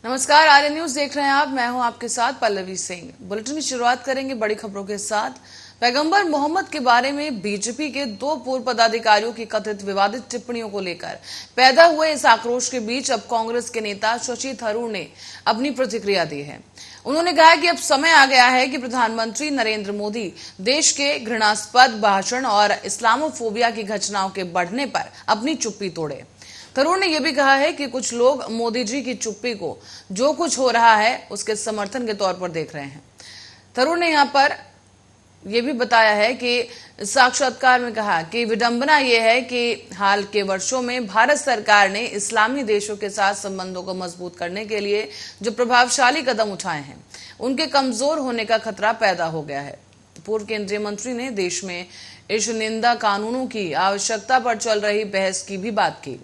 नमस्कार, आर्य न्यूज देख रहे हैं आप। मैं हूं आपके साथ पल्लवी सिंह। बुलेटिन की शुरुआत करेंगे बड़ी खबरों के साथ। पैगंबर मोहम्मद के बारे में बीजेपी के 2 पूर्व पदाधिकारियों की कथित विवादित टिप्पणियों को लेकर पैदा हुए इस आक्रोश के बीच अब कांग्रेस के नेता शशि थरूर ने अपनी प्रतिक्रिया दी है। उन्होंने कहा कि अब समय आ गया है कि प्रधानमंत्री नरेंद्र मोदी देश के घृणास्पद भाषण और इस्लामोफोबिया की घटनाओं के बढ़ने पर अपनी चुप्पी तोड़े। थरूर ने यह भी कहा है कि कुछ लोग मोदी जी की चुप्पी को जो कुछ हो रहा है उसके समर्थन के तौर पर देख रहे हैं। थरूर ने यहां पर यह भी बताया है कि साक्षात्कार में कहा कि विडंबना यह है कि हाल के वर्षों में भारत सरकार ने इस्लामी देशों के साथ संबंधों को मजबूत करने के लिए जो प्रभावशाली कदम उठाए हैं उनके कमजोर होने का खतरा पैदा हो गया है। पूर्व केंद्रीय मंत्री ने देश में इस निंदा कानूनों की आवश्यकता पर चल रही बहस की भी बात की।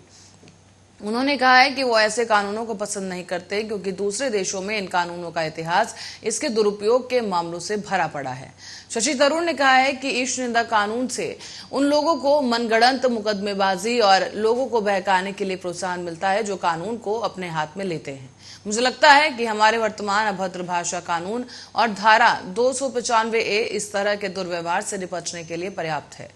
उन्होंने कहा है कि वो ऐसे कानूनों को पसंद नहीं करते क्योंकि दूसरे देशों में इन कानूनों का इतिहास इसके दुरुपयोग के मामलों से भरा पड़ा है। शशि थरूर ने कहा है कि इस निंदा कानून से उन लोगों को मनगढ़ंत मुकदमेबाजी और लोगों को बहकाने के लिए प्रोत्साहन मिलता है जो कानून को अपने हाथ में लेते हैं। मुझे लगता है कि हमारे वर्तमान अभद्र भाषा कानून और धारा 295A इस तरह के दुर्व्यवहार से निपटने के लिए पर्याप्त है।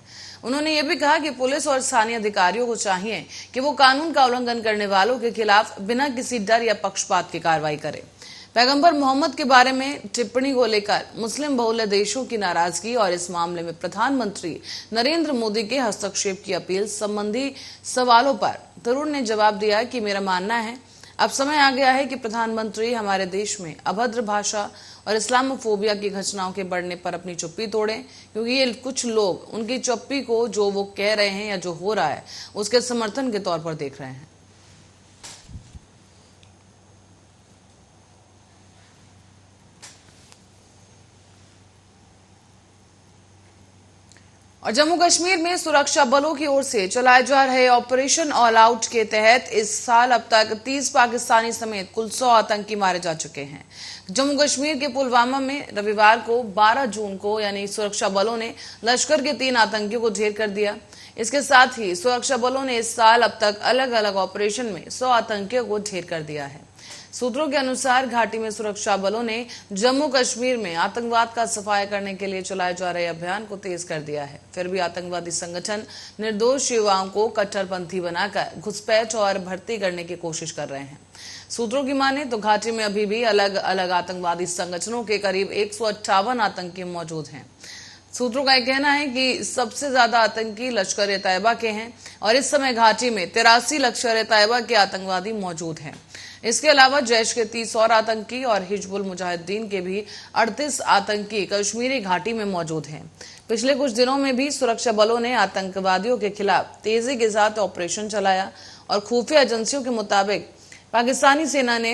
उन्होंने ये भी कहा कि पुलिस और स्थानीय अधिकारियों को चाहिए कि वो कानून का उल्लंघन करने वालों के खिलाफ बिना किसी डर या पक्षपात की कार्रवाई करें। पैगंबर मोहम्मद के बारे में टिप्पणी को लेकर मुस्लिम बहुल्य देशों की नाराजगी और इस मामले में प्रधानमंत्री नरेंद्र मोदी के हस्तक्षेप की अपील संबंधी सवालों पर थरूर ने जवाब दिया कि मेरा मानना है अब समय आ गया है कि प्रधानमंत्री हमारे देश में अभद्र भाषा और इस्लामोफोबिया की घटनाओं के बढ़ने पर अपनी चुप्पी तोड़ें, क्योंकि ये कुछ लोग उनकी चुप्पी को जो वो कह रहे हैं या जो हो रहा है उसके समर्थन के तौर पर देख रहे हैं। और जम्मू कश्मीर में सुरक्षा बलों की ओर से चलाए जा रहे ऑपरेशन ऑल आउट के तहत इस साल अब तक 30 पाकिस्तानी समेत कुल 100 आतंकी मारे जा चुके हैं। जम्मू कश्मीर के पुलवामा में रविवार को 12 जून को यानी सुरक्षा बलों ने लश्कर के 3 आतंकियों को ढेर कर दिया। इसके साथ ही सुरक्षा बलों ने इस साल अब तक अलग अलग ऑपरेशन में 100 आतंकियों को ढेर कर दिया है। सूत्रों के अनुसार घाटी में सुरक्षा बलों ने जम्मू कश्मीर में आतंकवाद का सफाया करने के लिए चलाए जा रहे अभियान को तेज कर दिया है। फिर भी आतंकवादी संगठन निर्दोष युवाओं को कट्टरपंथी बनाकर घुसपैठ और भर्ती करने की कोशिश कर रहे हैं। सूत्रों की माने तो घाटी में अभी भी अलग अलग आतंकवादी संगठनों के करीब 158 आतंकी मौजूद हैं। सूत्रों का कहना है कि सबसे ज्यादा आतंकी लश्कर ए तैयबा के हैं और इस समय घाटी में 83 लश्कर ए तैयबा के आतंकवादी मौजूद हैं। इसके अलावा जैश के 30 और आतंकी और हिजबुल मुजाहिदीन के भी 38 आतंकी कश्मीरी घाटी में मौजूद हैं। पिछले कुछ दिनों में भी सुरक्षा बलों ने आतंकवादियों के खिलाफ तेजी के साथ ऑपरेशन चलाया और खुफिया एजेंसियों के मुताबिक पाकिस्तानी सेना ने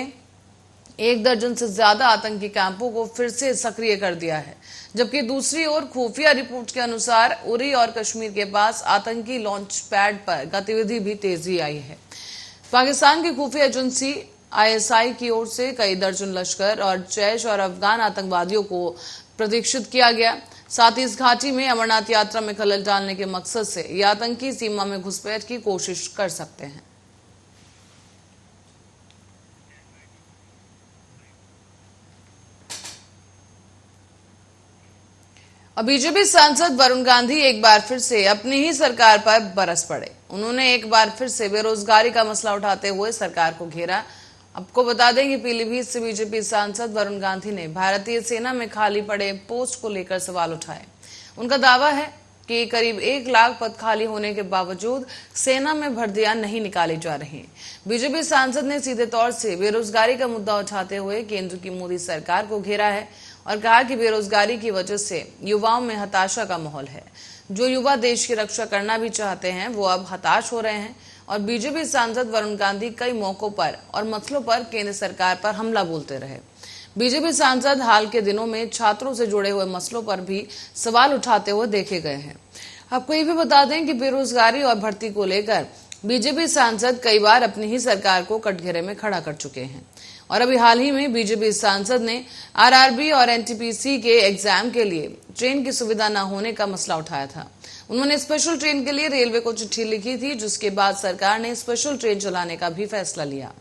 1 दर्जन से ज्यादा आतंकी कैंपों को फिर से सक्रिय कर दिया है। जबकि दूसरी ओर खुफिया रिपोर्ट के अनुसार उरी और कश्मीर के पास आतंकी लॉन्च पैड पर गतिविधि भी तेजी आई है। पाकिस्तान की खुफिया एजेंसी ISI की ओर से कई दर्जन लश्कर और जैश और अफगान आतंकवादियों को प्रशिक्षित किया गया। साथ ही इस घाटी में अमरनाथ यात्रा में खलल डालने के मकसद से ये आतंकी सीमा में घुसपैठ की कोशिश कर सकते हैं। और बीजेपी सांसद वरुण गांधी एक बार फिर से अपनी ही सरकार पर बरस पड़े। उन्होंने एक बार फिर से बेरोजगारी का मसला उठाते हुए सरकार को घेरा। आपको बता दें कि पीलीभीत से बीजेपी सांसद वरुण गांधी ने भारतीय सेना में खाली पड़े पोस्ट को लेकर सवाल उठाए। उनका दावा है कि करीब 1 लाख पद खाली होने के बावजूद सेना में भर्तियां नहीं निकाली जा रही। बीजेपी सांसद ने सीधे तौर से बेरोजगारी का मुद्दा उठाते हुए केंद्र की मोदी सरकार को घेरा है और कहा कि बेरोजगारी की वजह से युवाओं में हताशा का माहौल है। जो युवा देश की रक्षा करना भी चाहते हैं वो अब हताश हो रहे हैं। और बीजेपी सांसद वरुण गांधी कई मौकों पर और मसलों पर केंद्र सरकार पर हमला बोलते रहे। बीजेपी सांसद हाल के दिनों में छात्रों से जुड़े हुए मसलों पर भी सवाल उठाते हुए देखे गए हैं। आपको ये भी बता दें कि बेरोजगारी और भर्ती को लेकर बीजेपी सांसद कई बार अपनी ही सरकार को कटघरे में खड़ा कर चुके हैं। और अभी हाल ही में बीजेपी सांसद ने RRB और NTPC के एग्जाम के लिए ट्रेन की सुविधा न होने का मसला उठाया था। उन्होंने स्पेशल ट्रेन के लिए रेलवे को चिट्ठी लिखी थी, जिसके बाद सरकार ने स्पेशल ट्रेन चलाने का भी फैसला लिया।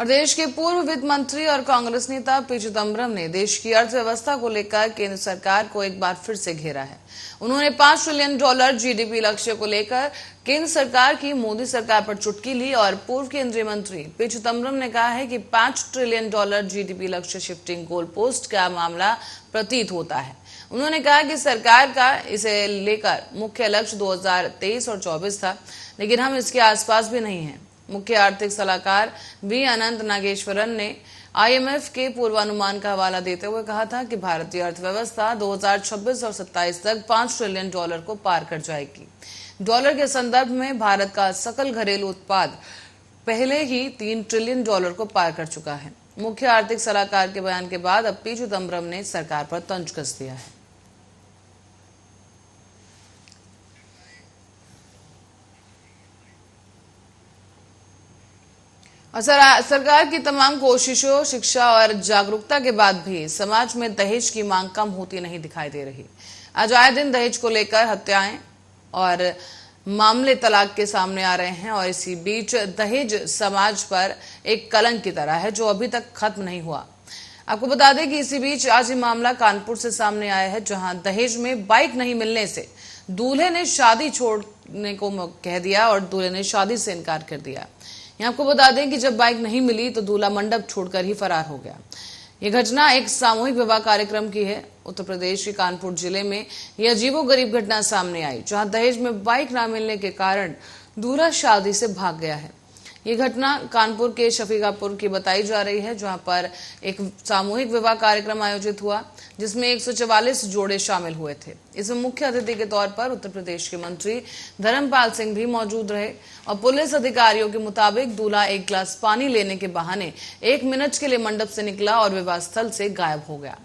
और देश के पूर्व वित्त मंत्री और कांग्रेस नेता पी चिदम्बरम ने देश की अर्थव्यवस्था को लेकर केंद्र सरकार को एक बार फिर से घेरा है। उन्होंने $5 ट्रिलियन जीडीपी लक्ष्य को लेकर केंद्र सरकार की मोदी सरकार पर चुटकी ली और पूर्व केंद्रीय मंत्री पी चिदम्बरम ने कहा है कि $5 ट्रिलियन जीडीपी लक्ष्य शिफ्टिंग गोल पोस्ट का मामला प्रतीत होता है। उन्होंने कहा कि सरकार का इसे लेकर मुख्य लक्ष्य 2023 और 24 था, लेकिन हम इसके आसपास भी नहीं हैं। मुख्य आर्थिक सलाहकार वी अनंत नागेश्वरन ने आईएमएफ के पूर्वानुमान का हवाला देते हुए कहा था कि भारतीय अर्थव्यवस्था 2026 और 27 तक $5 ट्रिलियन को पार कर जाएगी। डॉलर के संदर्भ में भारत का सकल घरेलू उत्पाद पहले ही $3 ट्रिलियन को पार कर चुका है। मुख्य आर्थिक सलाहकार के बयान के बाद अब पी चिदम्बरम ने सरकार पर तंज कस दिया है। और सरकार की तमाम कोशिशों, शिक्षा और जागरूकता के बाद भी समाज में दहेज की मांग कम होती नहीं दिखाई दे रही। आज आए दिन दहेज को लेकर हत्याएं और मामले तलाक के सामने आ रहे हैं और इसी बीच दहेज समाज पर एक कलंक की तरह है जो अभी तक खत्म नहीं हुआ। आपको बता दें कि इसी बीच आज ये मामला कानपुर से सामने आया है, जहां दहेज में बाइक नहीं मिलने से दूल्हे ने शादी छोड़ने को कह दिया और दूल्हे ने शादी से इनकार कर दिया। आपको बता दें कि जब बाइक नहीं मिली तो दूल्हा मंडप छोड़कर ही फरार हो गया। यह घटना एक सामूहिक विवाह कार्यक्रम की है। उत्तर प्रदेश के कानपुर जिले में यह अजीबोगरीब घटना सामने आई, जहां दहेज में बाइक ना मिलने के कारण दूल्हा शादी से भाग गया है। ये घटना कानपुर के शफीकापुर की बताई जा रही है, जहां पर एक सामूहिक विवाह कार्यक्रम आयोजित हुआ जिसमें 144 जोड़े शामिल हुए थे। इसमें मुख्य अतिथि के तौर पर उत्तर प्रदेश के मंत्री धर्मपाल सिंह भी मौजूद रहे और पुलिस अधिकारियों के मुताबिक दूल्हा एक गिलास पानी लेने के बहाने 1 मिनट के लिए मंडप से निकला और विवाह स्थल से गायब हो गया।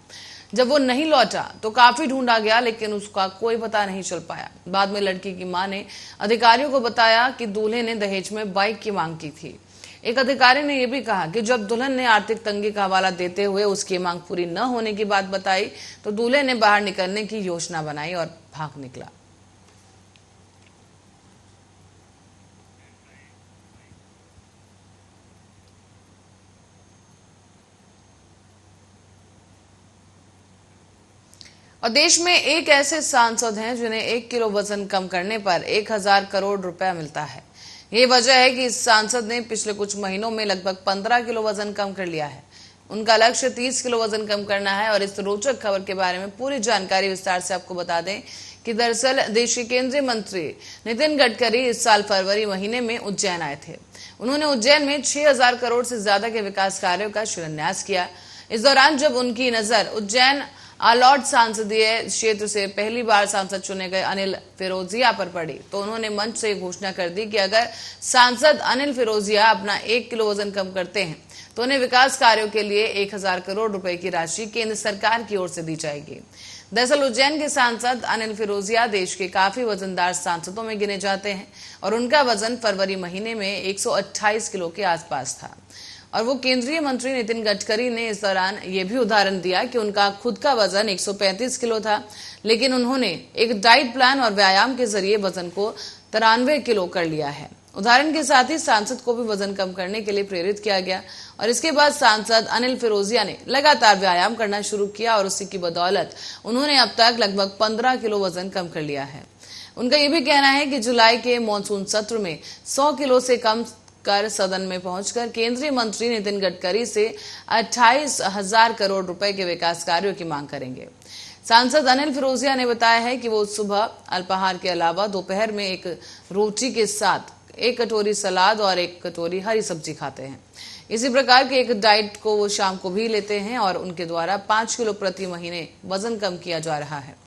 जब वो नहीं लौटा तो काफी ढूंढा गया, लेकिन उसका कोई पता नहीं चल पाया। बाद में लड़की की मां ने अधिकारियों को बताया कि दूल्हे ने दहेज में बाइक की मांग की थी। एक अधिकारी ने यह भी कहा कि जब दुल्हन ने आर्थिक तंगी का हवाला देते हुए उसकी मांग पूरी न होने की बात बताई तो दूल्हे ने बाहर निकलने की योजना बनाई और भाग निकला। और देश में एक ऐसे सांसद हैं जिन्हें 1 किलो वजन कम करने पर 1000 करोड़ रुपया मिलता है। ये वजह है कि इस सांसद ने पिछले कुछ महीनों में लगभग 15 किलो वजन कम कर लिया है। उनका लक्ष्य 30 किलो वजन कम करना है। और इस रोचक खबर के बारे में पूरी जानकारी विस्तार से आपको बता दें कि दरअसल देश के केंद्रीय मंत्री नितिन गडकरी इस साल फरवरी महीने में उज्जैन आए थे। उन्होंने उज्जैन में 6000 करोड़ से ज्यादा के विकास कार्यों का शिलान्यास किया। इस दौरान जब उनकी नजर उज्जैन आलौट संसदीय क्षेत्र से पहली बार सांसद चुने गए अनिल फिरोजिया पर पड़ी तो उन्होंने मंच से घोषणा कर दी कि अगर सांसद अनिल फिरोजिया अपना 1 किलो वजन कम करते हैं तो उन्हें विकास कार्यों के लिए 1000 करोड़ रुपए की राशि केंद्र सरकार की ओर से दी जाएगी। दरअसल उज्जैन के सांसद अनिल फिरोजिया देश के काफी वजनदार सांसदों में गिने जाते हैं और उनका वजन फरवरी महीने में 128 किलो के आसपास था। और वो केंद्रीय मंत्री नितिन गडकरी ने इस दौरान ये भी उदाहरण दिया कि उनका खुद का वजन 135 किलो था, लेकिन उन्होंने एक डाइट प्लान और व्यायाम के जरिए वजन को 93 किलो कर लिया है। उदाहरण के साथ ही सांसद को भी वजन कम करने के लिए प्रेरित किया गया और इसके बाद सांसद अनिल फिरोजिया ने लगातार व्यायाम करना शुरू किया और उसी की बदौलत उन्होंने अब तक लगभग 15 किलो वजन कम कर लिया है। उनका यह भी कहना है कि जुलाई के मानसून सत्र में 100 किलो से कम कर सदन में पहुंचकर केंद्रीय मंत्री नितिन गडकरी से 28,000 करोड़ रुपए के विकास कार्यों की मांग करेंगे। सांसद अनिल फिरोजिया ने बताया है कि वो सुबह अल्पाहार के अलावा दोपहर में एक रोटी के साथ 1 कटोरी सलाद और 1 कटोरी हरी सब्जी खाते हैं। इसी प्रकार के एक डाइट को वो शाम को भी लेते हैं और उनके द्वारा 5 किलो प्रति महीने वजन कम किया जा रहा है।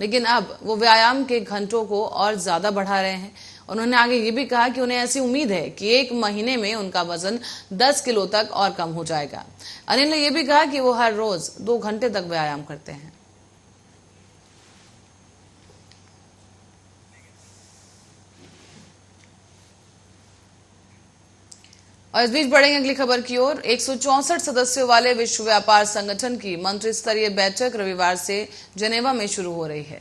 लेकिन अब वो व्यायाम के घंटों को और ज्यादा बढ़ा रहे हैं। उन्होंने आगे ये भी कहा कि उन्हें ऐसी उम्मीद है कि 1 महीने में उनका वजन 10 किलो तक और कम हो जाएगा। अनिल ने यह भी कहा कि वो हर रोज 2 घंटे तक व्यायाम करते हैं। और इस बीच बढ़ेंगे अगली खबर की ओर। 164 सदस्यों वाले विश्व व्यापार संगठन की मंत्री स्तरीय बैठक रविवार से जेनेवा में शुरू हो रही है।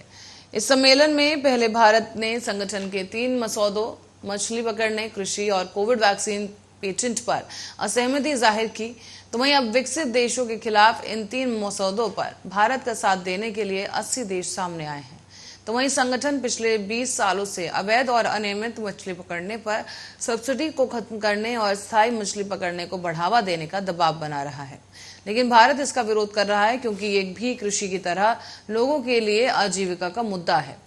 इस सम्मेलन में पहले भारत ने संगठन के 3 मसौदों मछली पकड़ने, कृषि और कोविड वैक्सीन पेटेंट पर असहमति जाहिर की, तो वहीं अब विकसित देशों के खिलाफ इन 3 मसौदों पर भारत का साथ देने के लिए 80 देश सामने आए हैं। तो वहीं संगठन पिछले 20 सालों से अवैध और अनियमित मछली पकड़ने पर सब्सिडी को खत्म करने और स्थायी मछली पकड़ने को बढ़ावा देने का दबाव बना रहा है। लेकिन भारत इसका विरोध कर रहा है, क्योंकि ये भी कृषि की तरह लोगों के लिए आजीविका का मुद्दा है,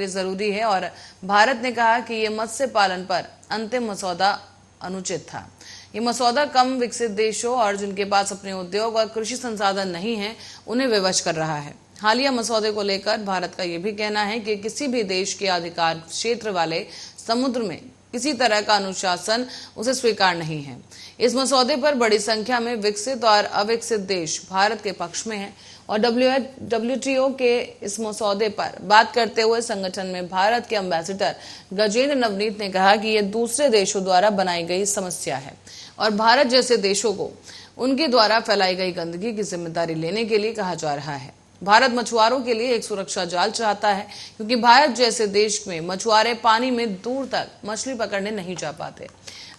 जरूरी है। और भारत ने कहा कि ये मत्स्य पालन पर अंतिम मसौदा अनुचित था। ये मसौदा कम विकसित देशों और जिनके पास अपने उद्योग और कृषि संसाधन नहीं है, उन्हें विवश कर रहा है। हालिया मसौदे को लेकर भारत का यह भी कहना है कि किसी भी देश के अधिकार क्षेत्र वाले समुद्र में किसी तरह का अनुशासन उसे स्वीकार नहीं है। इस मसौदे पर बड़ी संख्या में विकसित और अविकसित देश भारत के पक्ष में हैं और WTO के इस मसौदे पर बात करते हुए संगठन में भारत के एम्बेसडर गजेंद्र नवनीत ने कहा कि यह दूसरे देशों द्वारा बनाई गई समस्या है और भारत जैसे देशों को उनके द्वारा फैलाई गई गंदगी की जिम्मेदारी लेने के लिए कहा जा रहा है। भारत मछुआरों के लिए एक सुरक्षा जाल चाहता है, क्योंकि भारत जैसे देश में मछुआरे पानी में दूर तक मछली पकड़ने नहीं जा पाते।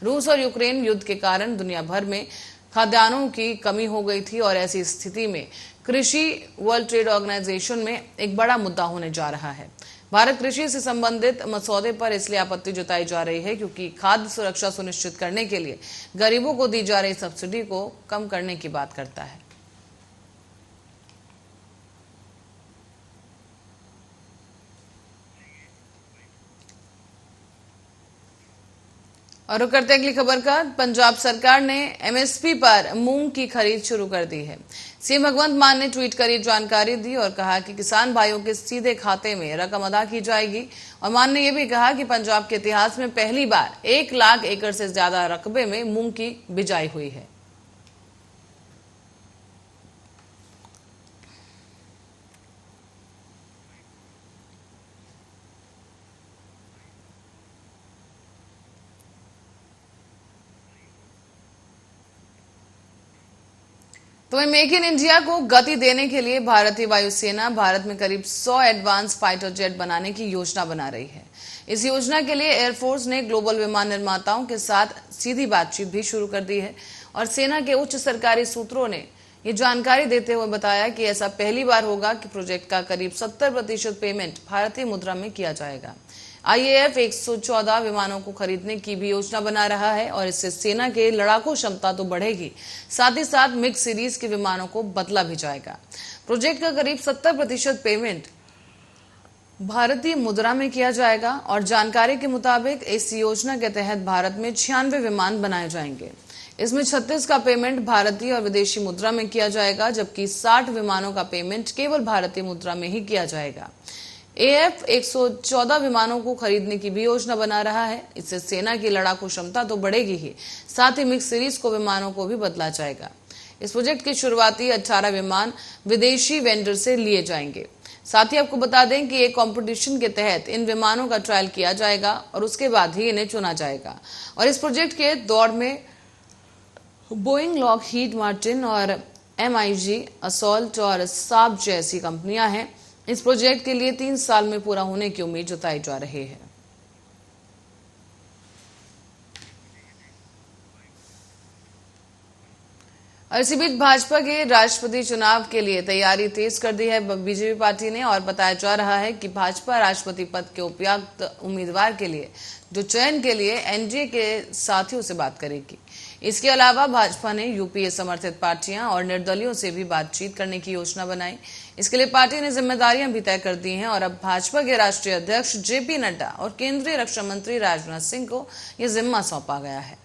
रूस और यूक्रेन युद्ध के कारण दुनिया भर में खाद्यान्नों की कमी हो गई थी और ऐसी स्थिति में कृषि वर्ल्ड ट्रेड ऑर्गेनाइजेशन में एक बड़ा मुद्दा होने जा रहा है। भारत कृषि से संबंधित मसौदे पर इसलिए आपत्ति जताई जा रही है, क्योंकि खाद्य सुरक्षा सुनिश्चित करने के लिए गरीबों को दी जा रही सब्सिडी को कम करने की बात करता है। और करते अगली खबर का, पंजाब सरकार ने MSP पर मूंग की खरीद शुरू कर दी है। सीएम भगवंत मान ने ट्वीट कर जानकारी दी और कहा कि किसान भाइयों के सीधे खाते में रकम अदा की जाएगी। और मान ने यह भी कहा कि पंजाब के इतिहास में पहली बार 1 लाख एकड़ से ज्यादा रकबे में मूंग की बिजाई हुई है। तो वहीं मेक इन इंडिया को गति देने के लिए भारतीय वायुसेना भारत में करीब 100 एडवांस फाइटर जेट बनाने की योजना बना रही है। इस योजना के लिए एयरफोर्स ने ग्लोबल विमान निर्माताओं के साथ सीधी बातचीत भी शुरू कर दी है और सेना के उच्च सरकारी सूत्रों ने ये जानकारी देते हुए बताया कि ऐसा पहली बार होगा कि प्रोजेक्ट का करीब 70% पेमेंट भारतीय मुद्रा में किया जाएगा। IAF 114 विमानों को खरीदने की भी योजना बना रहा है और इससे सेना के लड़ाकू क्षमता तो बढ़ेगी, साथ ही साथ मिक्स सीरीज के विमानों को बदला भी जाएगा। प्रोजेक्ट का करीब 70% पेमेंट भारतीय मुद्रा में किया जाएगा और जानकारी के मुताबिक इस योजना के तहत भारत में 96 विमान बनाए जाएंगे। इसमें 36 का पेमेंट भारतीय और विदेशी मुद्रा में किया जाएगा, जबकि 60 विमानों का पेमेंट केवल भारतीय मुद्रा में ही किया जाएगा। AF 114 विमानों को खरीदने की भी योजना बना रहा है। इससे सेना की लड़ाकू क्षमता तो बढ़ेगी ही, साथ ही मिक्स सीरीज को विमानों को भी बदला जाएगा। इस प्रोजेक्ट के शुरुआती 18 विमान विदेशी वेंडर से लिए जाएंगे। साथ ही आपको बता दें कि एक कंपटीशन के तहत इन विमानों का ट्रायल किया जाएगा और उसके बाद ही इन्हें चुना जाएगा। और इस प्रोजेक्ट के दौर में बोइंग, लॉकहीड मार्टिन और MIG, असॉल्ट और साब जैसी कंपनियां हैं। इस प्रोजेक्ट के लिए 3 साल में पूरा होने की उम्मीद जताई जा रही है। और इसी बीच भाजपा के राष्ट्रपति चुनाव के लिए तैयारी तेज कर दी है बीजेपी पार्टी ने और बताया जा रहा है कि भाजपा राष्ट्रपति पद के उपयुक्त उम्मीदवार के लिए जो चयन के लिए NDA के साथियों से बात करेगी। इसके अलावा भाजपा ने UPA समर्थित पार्टियां और निर्दलियों से भी बातचीत करने की योजना बनाई। इसके लिए पार्टी ने जिम्मेदारियां भी तय कर दी हैं और अब भाजपा के राष्ट्रीय अध्यक्ष JP नड्डा और केंद्रीय रक्षा मंत्री राजनाथ सिंह को यह जिम्मा सौंपा गया है।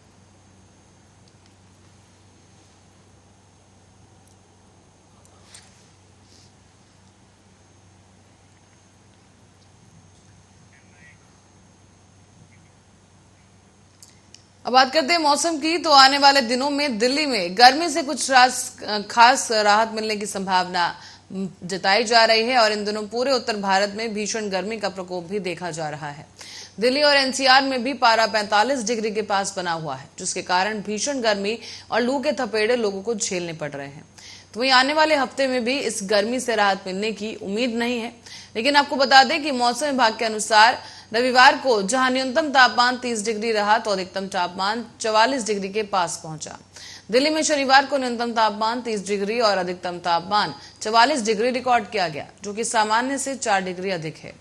अब बात करते हैं मौसम की। तो आने वाले दिनों में दिल्ली में गर्मी से कुछ खास राहत मिलने की संभावना जताई जा रही है और इन दिनों पूरे उत्तर भारत में भीषण गर्मी का प्रकोप भी देखा जा रहा है। दिल्ली और NCR में भी पारा 45 डिग्री के पास बना हुआ है, जिसके कारण भीषण गर्मी और लू के थपेड़े लोगों को झेलने पड़ रहे हैं। तो वहीं आने वाले हफ्ते में भी इस गर्मी से राहत मिलने की उम्मीद नहीं है। लेकिन आपको बता दें कि मौसम विभाग के अनुसार रविवार को जहां न्यूनतम तापमान 30 डिग्री रहा तो अधिकतम तापमान 44 डिग्री के पास पहुंचा। दिल्ली में शनिवार को न्यूनतम तापमान 30 डिग्री और अधिकतम तापमान 44 डिग्री रिकॉर्ड किया गया, जो कि सामान्य से 4 डिग्री अधिक है।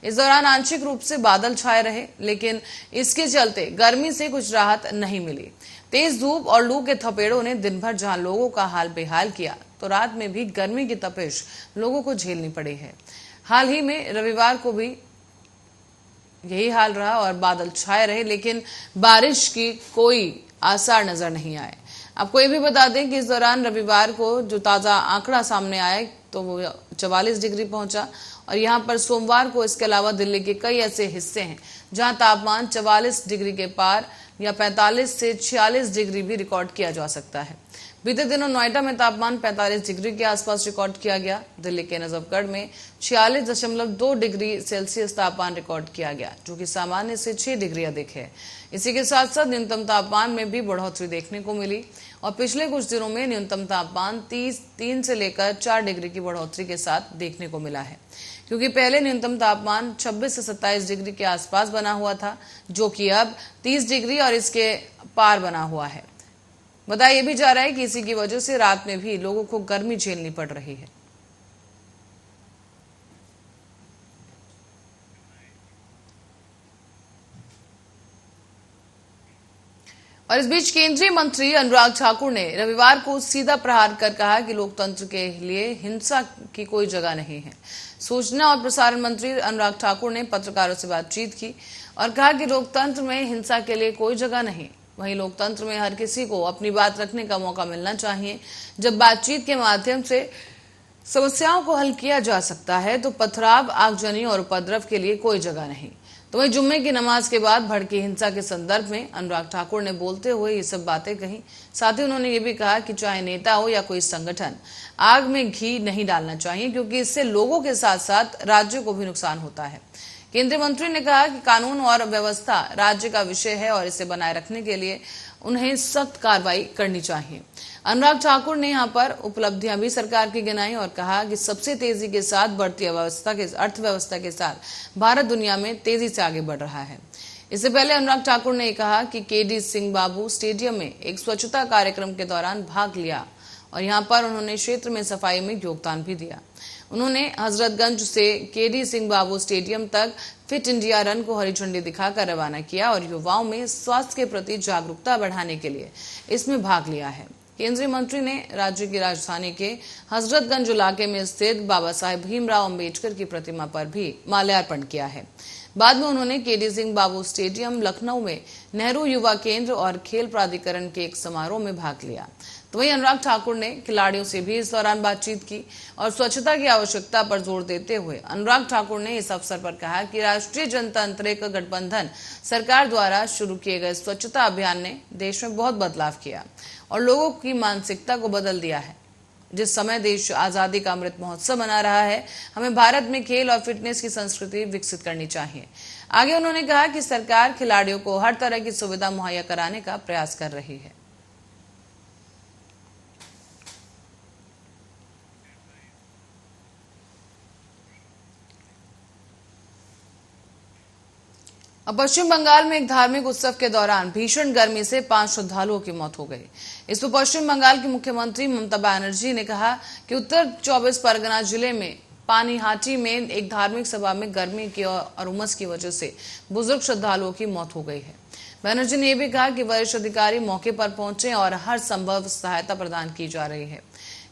इस दौरान आंशिक रूप से बादल छाए रहे, लेकिन इसके चलते गर्मी से कुछ राहत नहीं मिली। तेज धूप और लू के थपेड़ों ने दिन भर जहां लोगों का हाल बेहाल किया, तो रात में भी गर्मी की तपिश लोगों को झेलनी पड़ी है। हाल ही में रविवार को भी यही हाल रहा और बादल छाए रहे, लेकिन बारिश की कोई आसार नजर नहीं आए। आपको ये भी बता दें कि इस दौरान रविवार को जो ताजा आंकड़ा सामने आया तो वो 44 डिग्री पहुंचा, और यहां पर सोमवार को इसके अलावा दिल्ली के कई ऐसे हिस्से हैं जहां तापमान 44 डिग्री के पार या 45 से 46 डिग्री भी रिकॉर्ड किया जा सकता है। बीते दिनों नोएडा में तापमान 45 डिग्री के आसपास रिकॉर्ड किया गया। दिल्ली के नजफगढ़ में 46.2 डिग्री सेल्सियस तापमान रिकॉर्ड किया गया, जो कि सामान्य से 6 डिग्री अधिक है। इसी के साथ साथ न्यूनतम तापमान में भी बढ़ोतरी देखने को मिली और पिछले कुछ दिनों में न्यूनतम तापमान 3 से लेकर 4 डिग्री की बढ़ोतरी के साथ देखने को मिला है, क्योंकि पहले न्यूनतम तापमान 26 से 27 डिग्री के आसपास बना हुआ था, जो कि अब 30 डिग्री और इसके पार बना हुआ है। बताया भी जा रहा है कि इसी की वजह से रात में भी लोगों को गर्मी झेलनी पड़ रही है। और इस बीच केंद्रीय मंत्री अनुराग ठाकुर ने रविवार को सीधा प्रहार कर कहा कि लोकतंत्र के लिए हिंसा की कोई जगह नहीं है। सूचना और प्रसारण मंत्री अनुराग ठाकुर ने पत्रकारों से बातचीत की और कहा कि लोकतंत्र में हिंसा के लिए कोई जगह नहीं। वहीं लोकतंत्र में हर किसी को अपनी बात रखने का मौका मिलना चाहिए। जब बातचीत के माध्यम से समस्याओं को हल किया जा सकता है तो पथराव, आगजनी और उपद्रव के लिए कोई जगह नहीं। तो वहीं जुम्मे की नमाज के बाद भड़की हिंसा के संदर्भ में अनुराग ठाकुर ने बोलते हुए ये सब बातें कही। साथ ही उन्होंने ये भी कहा कि चाहे नेता हो या कोई संगठन, आग में घी नहीं डालना चाहिए, क्योंकि इससे लोगों के साथ साथ राज्य को भी नुकसान होता है। केंद्रीय मंत्री ने कहा कि कानून और व्यवस्था राज्य का विषय है और इसे बनाए रखने के लिए उन्हें सख्त कार्रवाई करनी चाहिए। अनुराग ठाकुर ने यहां पर उपलब्धियां भी सरकार की गिनाई और कहा कि सबसे तेजी के साथ बढ़ती अर्थव्यवस्था के साथ भारत दुनिया में तेजी से आगे बढ़ रहा है। इससे पहले अनुराग ठाकुर ने कहा कि केडी सिंह बाबू स्टेडियम में एक स्वच्छता कार्यक्रम के दौरान भाग लिया और यहां पर उन्होंने क्षेत्र में सफाई में योगदान भी दिया। उन्होंने हजरतगंज से केडी सिंह बाबू स्टेडियम तक फिट इंडिया रन को हरी झंडी दिखाकर रवाना किया और युवाओं में स्वास्थ्य के प्रति जागरूकता बढ़ाने के लिए इसमें भाग लिया है। केंद्रीय मंत्री ने राज्य की राजधानी के हजरतगंज इलाके में स्थित बाबा साहेब भीमराव अंबेडकर की प्रतिमा पर भी माल्यार्पण किया है। बाद में उन्होंने केडी सिंह बाबू स्टेडियम लखनऊ में नेहरू युवा केंद्र और खेल प्राधिकरण के एक समारोह में भाग लिया। तो वहीं अनुराग ठाकुर ने खिलाड़ियों से भी इस दौरान बातचीत की और स्वच्छता की आवश्यकता पर जोर देते हुए अनुराग ठाकुर ने इस अवसर पर कहा कि राष्ट्रीय जनतांत्रिक गठबंधन सरकार द्वारा शुरू किए गए स्वच्छता अभियान ने देश में बहुत बदलाव किया और लोगों की मानसिकता को बदल दिया है। जिस समय देश आजादी का अमृत महोत्सव मना रहा है, हमें भारत में खेल और फिटनेस की संस्कृति विकसित करनी चाहिए। आगे उन्होंने कहा कि सरकार खिलाड़ियों को हर तरह की सुविधा मुहैया कराने का प्रयास कर रही है। अब पश्चिम बंगाल में एक धार्मिक उत्सव के दौरान भीषण गर्मी से 5 श्रद्धालुओं की मौत हो गई। इस पर पश्चिम बंगाल की मुख्यमंत्री ममता बनर्जी ने कहा कि उत्तर 24 परगना जिले में पानीहाटी में एक धार्मिक सभा में गर्मी की और उमस की वजह से बुजुर्ग श्रद्धालुओं की मौत हो गई है। बनर्जी ने यह भी कहा कि वरिष्ठ अधिकारी मौके पर पहुंचे और हर संभव सहायता प्रदान की जा रही है।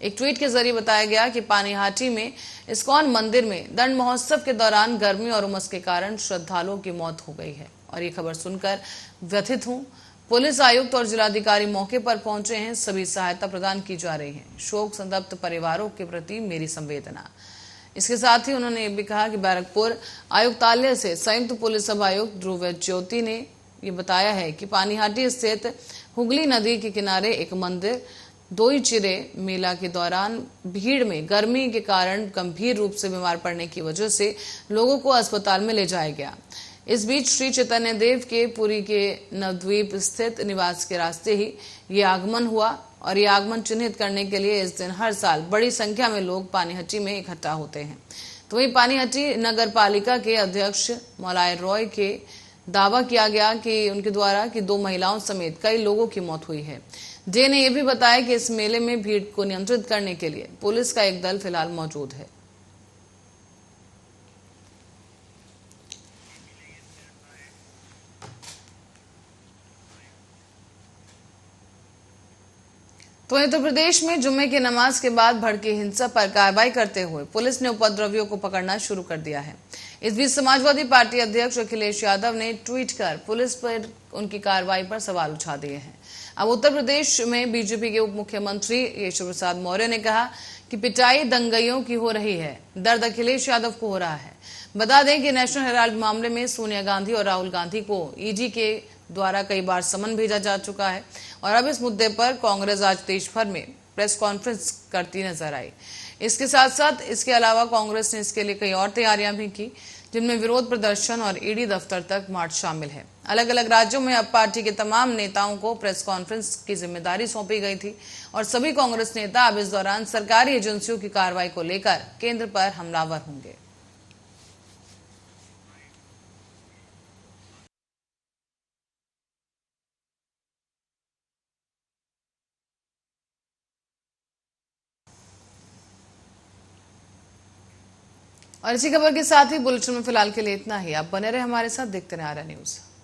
एक ट्वीट के जरिए बताया गया कि पानीहाटी में इस्कॉन मंदिर में दंड महोत्सव के दौरान गर्मी और उमस के कारण श्रद्धालुओं की मौत हो गई है और ये खबर सुनकर व्यथित हूं। पुलिस आयुक्त और जिलाधिकारी मौके पर पहुंचे हैं, सभी सहायता प्रदान की जा रही है। शोक संतप्त परिवारों के प्रति मेरी संवेदना। इसके साथ ही उन्होंने ये भी कहा कि बैरकपुर आयुक्तालय से संयुक्त पुलिस सब आयुक्त ध्रुव ज्योति ने ये बताया है कि पानीहाटी स्थित हुगली नदी के किनारे एक मंदिर दोई चिरे मेला के दौरान भीड़ में गर्मी के कारण गंभीर रूप से बीमार पड़ने की वजह से लोगों को अस्पताल में ले जाया गया। इस बीच श्री चैतन्य देव के पुरी के नवद्वीप स्थित निवास के रास्ते ही ये आगमन हुआ और ये आगमन चिन्हित करने के लिए इस दिन हर साल बड़ी संख्या में लोग पानीहाटी में इकट्ठा होते हैं। तो वहीं पानीहट्टी नगर पालिका के अध्यक्ष मलाय रॉय के दावा किया गया कि उनके द्वारा कि 2 महिलाओं समेत कई लोगों की मौत हुई है। डे ने यह भी बताया कि इस मेले में भीड़ को नियंत्रित करने के लिए पुलिस का एक दल फिलहाल मौजूद है। तो उत्तर प्रदेश में जुम्मे की नमाज के बाद भड़की हिंसा पर कार्रवाई करते हुए पुलिस ने उपद्रवियों को पकड़ना शुरू कर दिया है। इस बीच समाजवादी पार्टी अध्यक्ष अखिलेश यादव ने ट्वीट कर पुलिस पर उनकी कार्रवाई पर सवाल उठा दिए हैं। अब उत्तर प्रदेश में बीजेपी के उप मुख्यमंत्री केशव प्रसाद मौर्य ने कहा कि पिटाई दंगइयों की हो रही है, दर्द अखिलेश यादव को हो रहा है। बता दें कि नेशनल हेराल्ड मामले में सोनिया गांधी और राहुल गांधी को ईडी के द्वारा कई बार समन भेजा जा चुका है और अब इस मुद्दे पर कांग्रेस आज देश भर में प्रेस कॉन्फ्रेंस करती नजर आई। इसके साथ साथ इसके अलावा कांग्रेस ने इसके लिए कई और तैयारियां भी की, जिनमें विरोध प्रदर्शन और ईडी दफ्तर तक मार्च शामिल है। अलग अलग राज्यों में अब पार्टी के तमाम नेताओं को प्रेस कॉन्फ्रेंस की जिम्मेदारी सौंपी गई थी और सभी कांग्रेस नेता अब इस दौरान सरकारी एजेंसियों की कार्रवाई को लेकर केंद्र पर हमलावर होंगे। और इसी खबर के साथ ही बुलेटिन में फिलहाल के लिए इतना ही। आप बने रहे हमारे साथ, देखते रहे आर्या न्यूज।